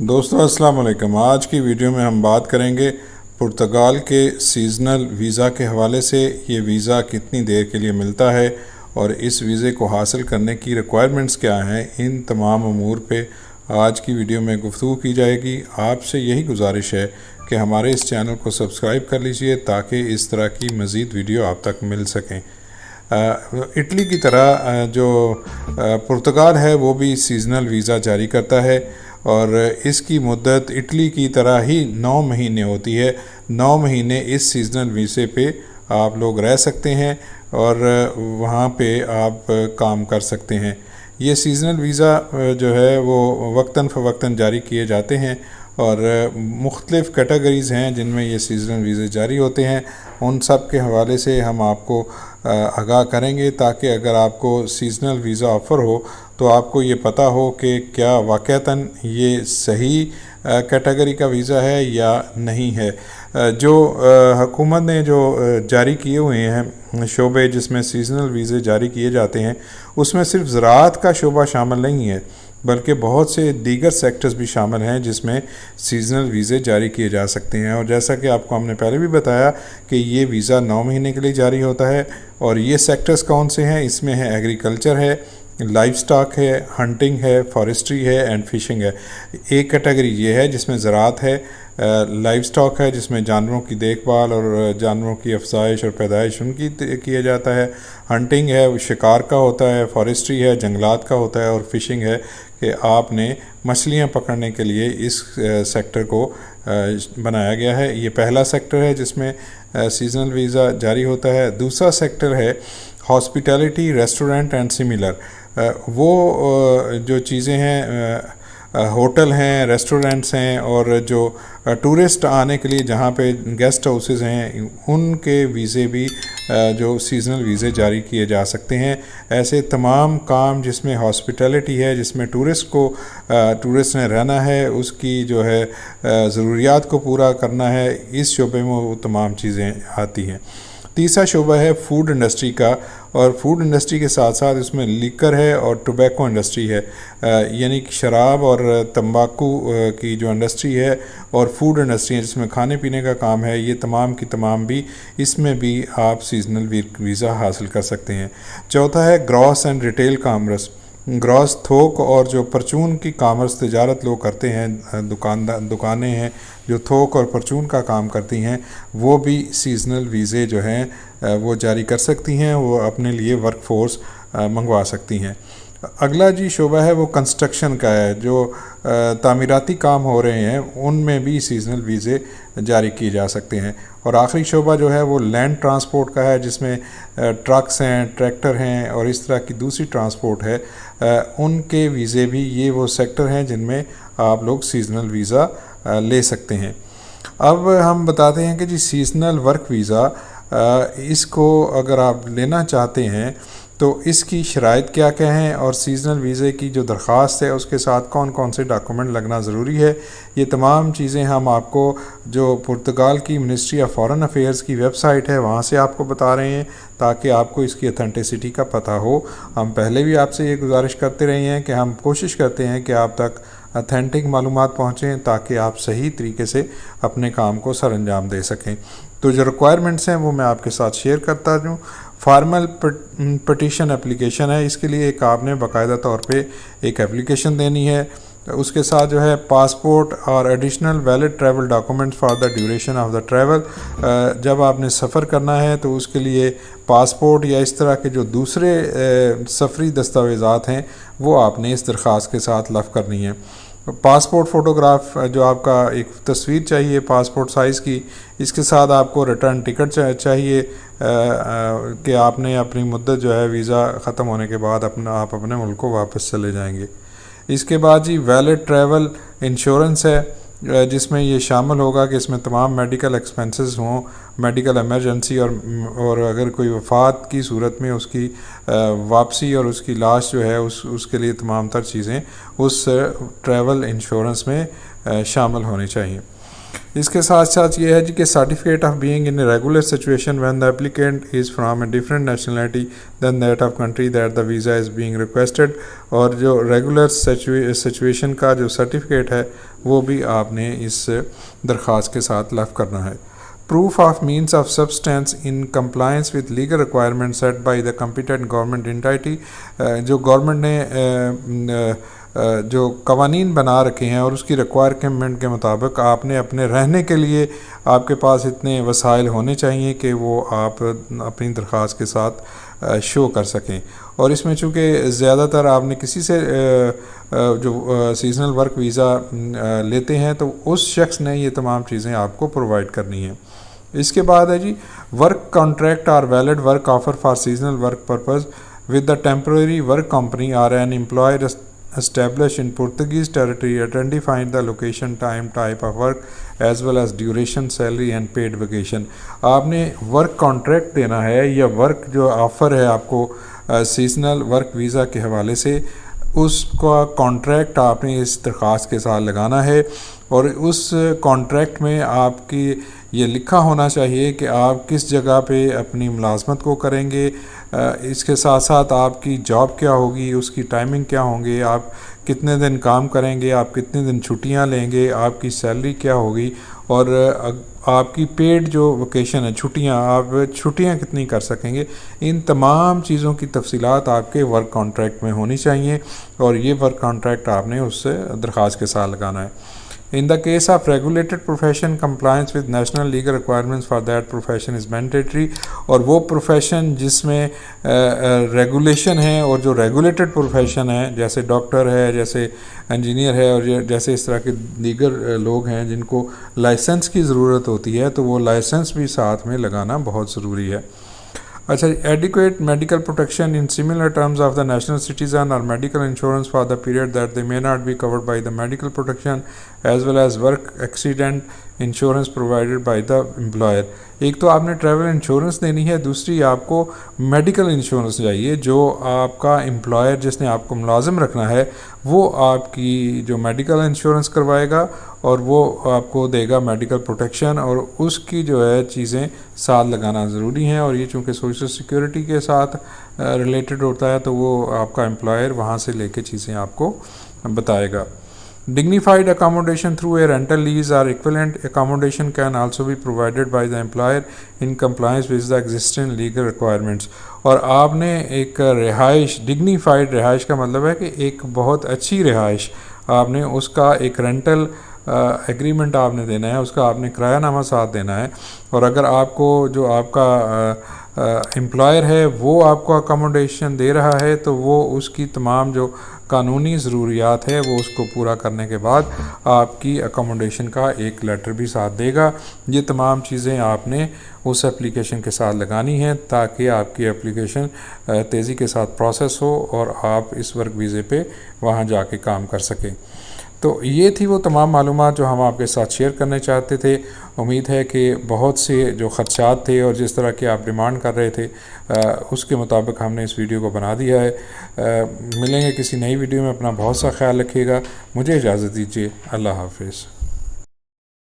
دوستو السلام علیکم۔ آج کی ویڈیو میں ہم بات کریں گے پرتگال کے سیزنل ویزا کے حوالے سے۔ یہ ویزا کتنی دیر کے لیے ملتا ہے اور اس ویزے کو حاصل کرنے کی ریکوائرمنٹس کیا ہیں، ان تمام امور پہ آج کی ویڈیو میں گفتگو کی جائے گی۔ آپ سے یہی گزارش ہے کہ ہمارے اس چینل کو سبسکرائب کر لیجئے تاکہ اس طرح کی مزید ویڈیو آپ تک مل سکیں۔ اٹلی کی طرح جو پرتگال ہے وہ بھی سیزنل ویزا جاری کرتا ہے اور اس کی مدت اٹلی کی طرح ہی 9 مہینے ہوتی ہے۔ 9 مہینے اس سیزنل ویزے پہ آپ لوگ رہ سکتے ہیں اور وہاں پہ آپ کام کر سکتے ہیں۔ یہ سیزنل ویزا جو ہے وہ وقتاً فوقتاً جاری کیے جاتے ہیں اور مختلف کیٹیگریز ہیں جن میں یہ سیزنل ویزے جاری ہوتے ہیں۔ ان سب کے حوالے سے ہم آپ کو آگاہ کریں گے تاکہ اگر آپ کو سیزنل ویزا آفر ہو تو آپ کو یہ پتہ ہو کہ کیا واقعتاً یہ صحیح کیٹیگری کا ویزا ہے یا نہیں ہے۔ جو حکومت نے جو جاری کیے ہوئے ہیں شعبے جس میں سیزنل ویزے جاری کیے جاتے ہیں، اس میں صرف زراعت کا شعبہ شامل نہیں ہے بلکہ بہت سے دیگر سیکٹرز بھی شامل ہیں جس میں سیزنل ویزے جاری کیے جا سکتے ہیں۔ اور جیسا کہ آپ کو ہم نے پہلے بھی بتایا کہ یہ ویزا 9 مہینے کے لیے جاری ہوتا ہے اور یہ سیکٹرز کون سے ہیں، اس میں ہے ایگریکلچر ہے، لائف سٹاک ہے، ہنٹنگ ہے، فارسٹری ہے اینڈ فشنگ ہے۔ ایک کیٹیگری یہ ہے جس میں زراعت ہے، لائف سٹاک ہے جس میں جانوروں کی دیکھ بھال اور جانوروں کی افزائش اور پیدائش ان کی کیا جاتا ہے، ہنٹنگ ہے وہ شکار کا ہوتا ہے، فارسٹری ہے جنگلات کا ہوتا ہے، اور فشنگ ہے کہ آپ نے مچھلیاں پکڑنے کے لیے اس سیکٹر کو بنایا گیا ہے۔ یہ پہلا سیکٹر ہے جس میں سیزنل ویزا جاری ہوتا ہے۔ دوسرا سیکٹر ہے ہاسپٹیلٹی، ریسٹورنٹ اینڈ سملر۔ وہ جو چیزیں ہیں ہوٹل ہیں، ریسٹورنٹس ہیں اور جو ٹورسٹ آنے کے لیے جہاں پہ گیسٹ ہاؤسز ہیں، ان کے ویزے بھی جو سیزنل ویزے جاری کیے جا سکتے ہیں۔ ایسے تمام کام جس میں ہاسپٹیلٹی ہے، جس میں ٹورسٹ نے رہنا ہے، اس کی جو ہے ضروریات کو پورا کرنا ہے، اس شعبے میں وہ تمام چیزیں آتی ہیں۔ تیسرا شعبہ ہے فوڈ انڈسٹری کا، اور فوڈ انڈسٹری کے ساتھ ساتھ اس میں لیکر ہے اور ٹوبیکو انڈسٹری ہے، یعنی کہ شراب اور تمباکو کی جو انڈسٹری ہے اور فوڈ انڈسٹری ہے جس میں کھانے پینے کا کام ہے، یہ تمام کی تمام بھی اس میں بھی آپ سیزنل ویزا حاصل کر سکتے ہیں۔ چوتھا ہے gross and retail commerce. Gross تھوک اور جو پرچون کی کامرس تجارت لوگ کرتے ہیں، دکانیں ہیں جو تھوک اور پرچون کا کام کرتی ہیں، وہ بھی سیزنل ویزے جو ہیں وہ جاری کر سکتی ہیں، وہ اپنے لیے ورک فورس منگوا سکتی ہیں۔ اگلا شعبہ ہے وہ کنسٹرکشن کا ہے، جو تعمیراتی کام ہو رہے ہیں ان میں بھی سیزنل ویزے جاری کیے جا سکتے ہیں۔ اور آخری شعبہ جو ہے وہ لینڈ ٹرانسپورٹ کا ہے، جس میں ٹرکس ہیں، ٹریکٹر ہیں اور اس طرح کی دوسری ٹرانسپورٹ ہے، ان کے ویزے بھی یہ وہ سیکٹر ہیں جن میں آپ لوگ سیزنل ویزا لے سکتے ہیں۔ اب ہم بتاتے ہیں کہ جی سیزنل ورک ویزا، اس کو اگر آپ لینا چاہتے ہیں تو اس کی شرائط کیا کیا ہیں اور سیزنل ویزے کی جو درخواست ہے اس کے ساتھ کون کون سے ڈاکومنٹ لگنا ضروری ہے، یہ تمام چیزیں ہم آپ کو جو پرتگال کی منسٹری آف فارن افیئرز کی ویب سائٹ ہے وہاں سے آپ کو بتا رہے ہیں تاکہ آپ کو اس کی اتھینٹسٹی کا پتہ ہو۔ ہم پہلے بھی آپ سے یہ گزارش کرتے رہے ہیں کہ ہم کوشش کرتے ہیں کہ آپ تک اتھینٹک معلومات پہنچیں تاکہ آپ صحیح طریقے سے اپنے کام کو سر انجام دے سکیں۔ تو جو ریکوائرمنٹس ہیں وہ میں آپ کے ساتھ شیئر کرتا ہوں۔ فارمل پٹیشن اپلیکیشن ہے، اس کے لیے آپ نے باقاعدہ طور پہ ایک اپلیکیشن دینی ہے۔ اس کے ساتھ جو ہے پاسپورٹ اور additional valid travel document for the duration of the travel. جب آپ نے سفر کرنا ہے تو اس کے لیے پاسپورٹ یا اس طرح کے جو دوسرے سفری دستاویزات ہیں وہ آپ نے اس درخواست کے ساتھ لفظ کرنی ہے۔ پاسپورٹ فوٹوگراف جو آپ کا ایک تصویر چاہیے پاسپورٹ سائز کی، اس کے ساتھ آپ کو ریٹرن ٹکٹ چاہیے کہ آپ نے اپنی مدت جو ہے ویزا ختم ہونے کے بعد آپ اپنے ملک کو واپس چلے جائیں گے۔ اس کے بعد ویلڈ ٹریول انشورنس ہے، جس میں یہ شامل ہوگا کہ اس میں تمام میڈیکل ایکسپنسز ہوں، میڈیکل ایمرجنسی اور اگر کوئی وفات کی صورت میں اس کی واپسی اور اس کی لاش جو ہے اس کے لیے تمام تر چیزیں اس ٹریول انشورنس میں شامل ہونی چاہیے۔ اس کے ساتھ ساتھ یہ ہے جی کہ certificate of being in a regular situation when the applicant is from a different nationality than that of country that the visa is being requested, اور جو ریگولر سچویشن کا جو سرٹیفکیٹ ہے وہ بھی آپ نے اس درخواست کے ساتھ لفظ کرنا ہے۔ Proof of means of substance in compliance with legal requirements set by the competent government entity، جو گورنمنٹ نے جو قوانین بنا رکھے ہیں اور اس کی ریکوائرمنٹ کے مطابق آپ نے اپنے رہنے کے لیے آپ کے پاس اتنے وسائل ہونے چاہیے کہ وہ آپ اپنی درخواست کے ساتھ شو کر سکیں۔ اور اس میں چونکہ زیادہ تر آپ نے کسی سے جو سیزنل ورک ویزا لیتے ہیں تو اس شخص نے یہ تمام چیزیں آپ کو پرووائڈ کرنی ہیں۔ اس کے بعد ہے جی ورک کانٹریکٹ اور valid work offer for seasonal work purpose with the temporary work company اور an employer established in Portuguese territory identifying the location, time, type of work as well as duration, salary and paid vacation۔ آپ نے work contract دینا ہے یا work جو offer ہے آپ کو سیزنل ورک ویزا کے حوالے سے، اس کا کانٹریکٹ آپ نے اس درخواست کے ساتھ لگانا ہے، اور اس کانٹریکٹ میں آپ کی یہ لکھا ہونا چاہیے کہ آپ کس جگہ پہ اپنی ملازمت کو کریں گے، اس کے ساتھ ساتھ آپ کی جاب کیا ہوگی، اس کی ٹائمنگ کیا ہوں گے، آپ کتنے دن کام کریں گے، آپ کتنے دن چھٹیاں لیں گے، آپ کی سیلری کیا ہوگی، اور آپ کی پیڈ جو ویکیشن ہے چھٹیاں، آپ چھٹیاں کتنی کر سکیں گے، ان تمام چیزوں کی تفصیلات آپ کے ورک کانٹریکٹ میں ہونی چاہیے، اور یہ ورک کانٹریکٹ آپ نے اس سے درخواست کے ساتھ لگانا ہے۔ In the case of regulated profession, compliance with national legal requirements for that profession is mandatory، اور وہ پروفیشن جس میں ریگولیشن ہے اور جو ریگولیٹڈ پروفیشن ہے جیسے ڈاکٹر ہے، جیسے انجینئر ہے، اور جیسے اس طرح کے دیگر لوگ ہیں جن کو لائسنس کی ضرورت ہوتی ہے، تو وہ لائسنس بھی ساتھ میں لگانا بہت ضروری ہے۔ اچھا، adequate medical protection in similar terms of the national citizen اور medical insurance for the period that they may not be covered by the medical protection as well as work accident insurance provided by the employer. ایک تو آپ نے travel insurance دینی ہے، دوسری آپ کو میڈیکل انشورنس چاہیے، جو آپ کا امپلائر جس نے آپ کو ملازم رکھنا ہے وہ آپ کی جو میڈیکل انشورنس کروائے گا اور وہ آپ کو دے گا میڈیکل پروٹیکشن، اور اس کی جو ہے چیزیں ساتھ لگانا ضروری ہیں، اور یہ چونکہ سوشل سیکیورٹی کے ساتھ ریلیٹڈ ہوتا ہے تو وہ آپ کا امپلائر وہاں سے لے کے چیزیں آپ کو بتائے گا۔ Dignified accommodation through a rental lease or equivalent accommodation can also be provided by the employer in compliance with the existing legal requirements۔ اور آپ نے ایک رہائش، ڈگنیفائڈ رہائش کا مطلب ہے کہ ایک بہت اچھی رہائش، آپ نے اس کا ایک رینٹل ایگریمنٹ آپ نے دینا ہے، اس کا آپ نے کرایہ نامہ ساتھ دینا ہے، اور اگر آپ کو جو آپ کا امپلائر ہے وہ آپ کو اکاموڈیشن دے رہا ہے تو وہ اس کی تمام جو قانونی ضروریات ہے وہ اس کو پورا کرنے کے بعد آپ کی اکاموڈیشن کا ایک لیٹر بھی ساتھ دے گا۔ یہ تمام چیزیں آپ نے اس اپلیکیشن کے ساتھ لگانی ہیں تاکہ آپ کی اپلیکیشن تیزی کے ساتھ پروسیس ہو اور آپ اس ورک ویزے پہ وہاں جا کے کام کر سکیں۔ تو یہ تھی وہ تمام معلومات جو ہم آپ کے ساتھ شیئر کرنے چاہتے تھے۔ امید ہے کہ بہت سے جو خدشات تھے اور جس طرح کی آپ ڈیمانڈ کر رہے تھے اس کے مطابق ہم نے اس ویڈیو کو بنا دیا ہے۔ ملیں گے کسی نئی ویڈیو میں، اپنا بہت سا خیال رکھیے گا، مجھے اجازت دیجیے، اللہ حافظ۔